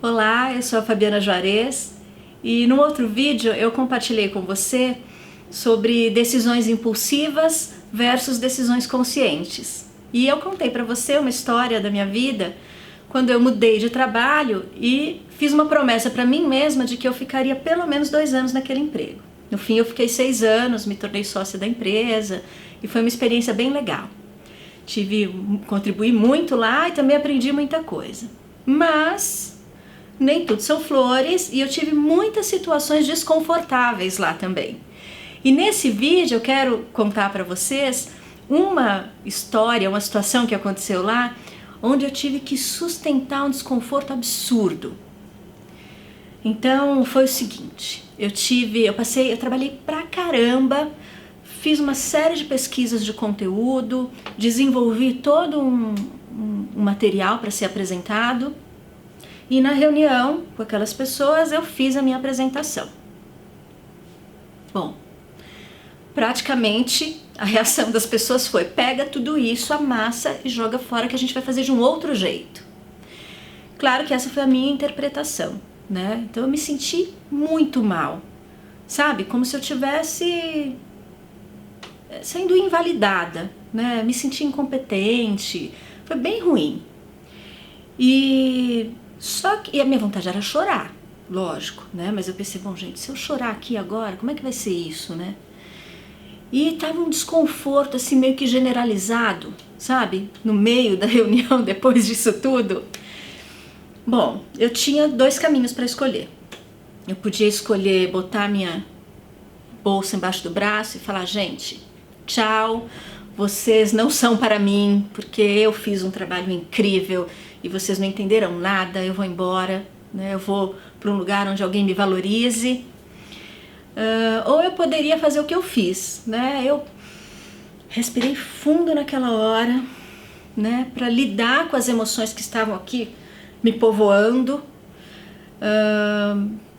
Olá, eu sou a Fabiana Juarez e num outro vídeo eu compartilhei com você sobre decisões impulsivas versus decisões conscientes. E eu contei para você uma história da minha vida quando eu mudei de trabalho e fiz uma promessa para mim mesma de que eu ficaria pelo menos 2 anos naquele emprego. No fim eu fiquei 6 anos, me tornei sócia da empresa e foi uma experiência bem legal. Contribuí muito lá e também aprendi muita coisa. Mas nem tudo são flores e eu tive muitas situações desconfortáveis lá também. E nesse vídeo eu quero contar para vocês uma história, uma situação que aconteceu lá, onde eu tive que sustentar um desconforto absurdo. Então foi o seguinte, eu trabalhei pra caramba, fiz uma série de pesquisas de conteúdo, desenvolvi todo um material para ser apresentado. E na reunião com aquelas pessoas eu fiz a minha apresentação. Bom, praticamente a reação das pessoas foi: pega tudo isso, amassa e joga fora que a gente vai fazer de um outro jeito. Claro que essa foi a minha interpretação, né? Então eu me senti muito mal, sabe? Como se eu tivesse sendo invalidada, né? Me senti incompetente, foi bem ruim. E a minha vontade era chorar, lógico, né? Mas eu pensei, bom, gente, se eu chorar aqui agora, como é que vai ser isso, né? E tava um desconforto assim meio que generalizado, sabe? No meio da reunião, depois disso tudo. Bom, eu tinha 2 caminhos para escolher. Eu podia escolher botar minha bolsa embaixo do braço e falar: gente, tchau, vocês não são para mim, porque eu fiz um trabalho incrível e vocês não entenderam nada, eu vou embora, né? Eu vou para um lugar onde alguém me valorize. Ou eu poderia fazer o que eu fiz, né? Eu respirei fundo naquela hora, né? Para lidar com as emoções que estavam aqui me povoando,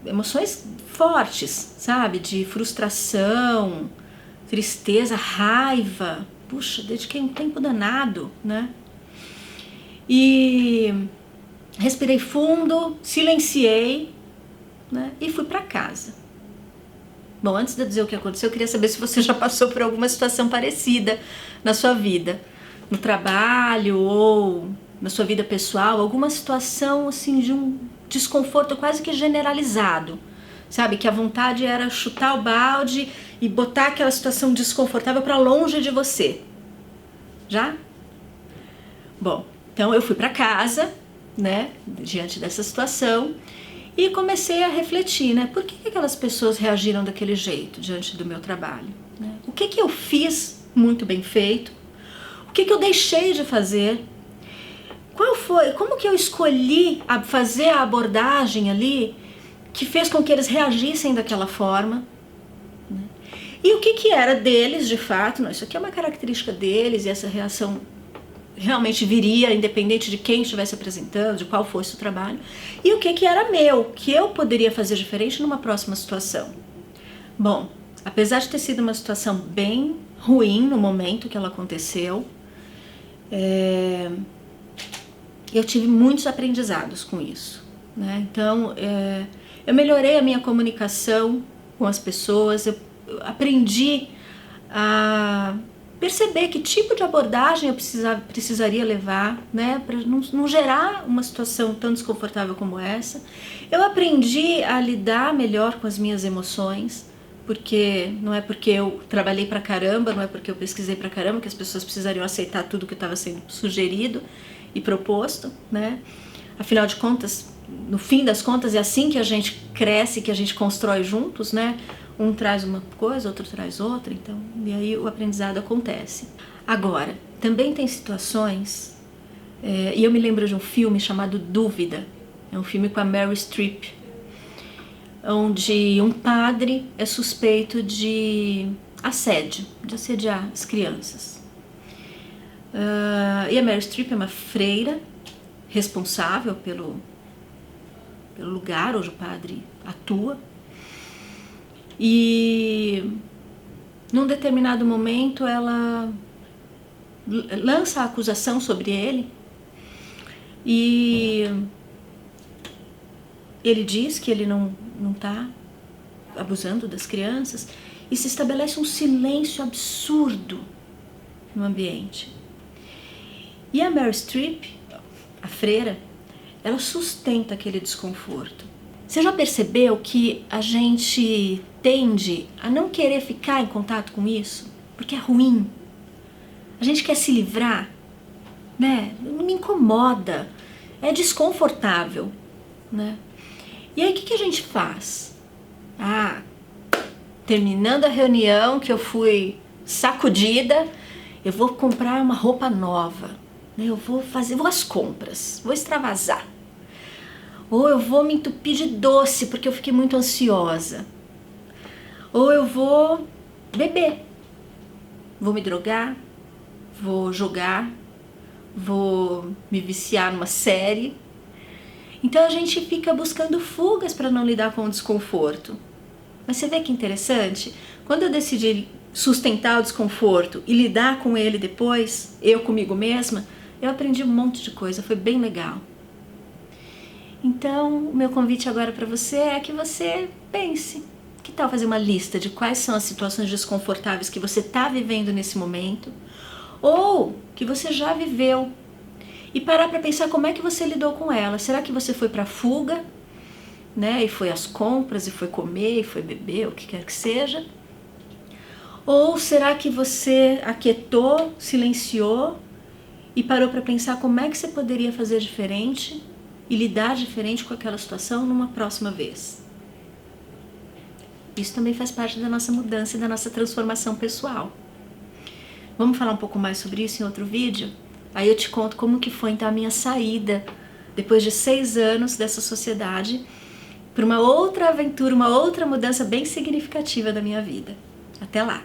emoções fortes, sabe? De frustração, tristeza, raiva. Puxa, dediquei um tempo danado, né? E respirei fundo, silenciei, né? E fui para casa. Bom, antes de eu dizer o que aconteceu, eu queria saber se você já passou por alguma situação parecida na sua vida, no trabalho ou na sua vida pessoal, alguma situação assim de um desconforto quase que generalizado, sabe? Que a vontade era chutar o balde e botar aquela situação desconfortável para longe de você. Já? Bom, então eu fui para casa, né, diante dessa situação e comecei a refletir, né, por que aquelas pessoas reagiram daquele jeito diante do meu trabalho, né? O que eu fiz muito bem feito? O que eu deixei de fazer? Como que eu escolhi fazer a abordagem ali que fez com que eles reagissem daquela forma? Né? E o que era deles de fato? Não, isso aqui é uma característica deles e essa reação realmente viria, independente de quem estivesse apresentando, de qual fosse o trabalho, e o que era meu, que eu poderia fazer diferente numa próxima situação. Bom, apesar de ter sido uma situação bem ruim no momento que ela aconteceu, eu tive muitos aprendizados com isso, né? Então, eu melhorei a minha comunicação com as pessoas, eu aprendi a perceber que tipo de abordagem eu precisaria levar, né, para não gerar uma situação tão desconfortável como essa. Eu aprendi a lidar melhor com as minhas emoções, porque não é porque eu trabalhei pra caramba, não é porque eu pesquisei pra caramba que as pessoas precisariam aceitar tudo que estava sendo sugerido e proposto, né? Afinal de contas, no fim das contas, é assim que a gente cresce, que a gente constrói juntos, né? Um traz uma coisa, outro traz outra, então, e aí o aprendizado acontece. Agora, também tem situações, e eu me lembro de um filme chamado Dúvida, é um filme com a Meryl Streep, onde um padre é suspeito de assédio, de assediar as crianças. E a Meryl Streep é uma freira responsável pelo lugar onde o padre atua. E num determinado momento ela lança a acusação sobre ele e ele diz que ele não está abusando das crianças e se estabelece um silêncio absurdo no ambiente. E a Meryl Streep, a freira, ela sustenta aquele desconforto. Você já percebeu que a gente tende a não querer ficar em contato com isso? Porque é ruim. A gente quer se livrar, né? Não me incomoda, é desconfortável, né? E aí o que a gente faz? Terminando a reunião que eu fui sacudida, eu vou comprar uma roupa nova, né? Vou às compras, vou extravasar. Ou eu vou me entupir de doce porque eu fiquei muito ansiosa. Ou eu vou beber, vou me drogar, vou jogar, vou me viciar numa série. Então a gente fica buscando fugas para não lidar com o desconforto. Mas você vê que interessante? Quando eu decidi sustentar o desconforto e lidar com ele depois, eu comigo mesma, eu aprendi um monte de coisa, foi bem legal. Então, o meu convite agora para você é que você pense. Que tal fazer uma lista de quais são as situações desconfortáveis que você está vivendo nesse momento? Ou que você já viveu? E parar para pensar como é que você lidou com ela. Será que você foi para a fuga, né? E foi às compras, e foi comer, e foi beber, o que quer que seja? Ou será que você aquietou, silenciou e parou para pensar como é que você poderia fazer diferente e lidar diferente com aquela situação numa próxima vez? Isso também faz parte da nossa mudança e da nossa transformação pessoal. Vamos falar um pouco mais sobre isso em outro vídeo? Aí eu te conto como que foi então a minha saída, depois de 6 anos dessa sociedade, para uma outra aventura, uma outra mudança bem significativa da minha vida. Até lá!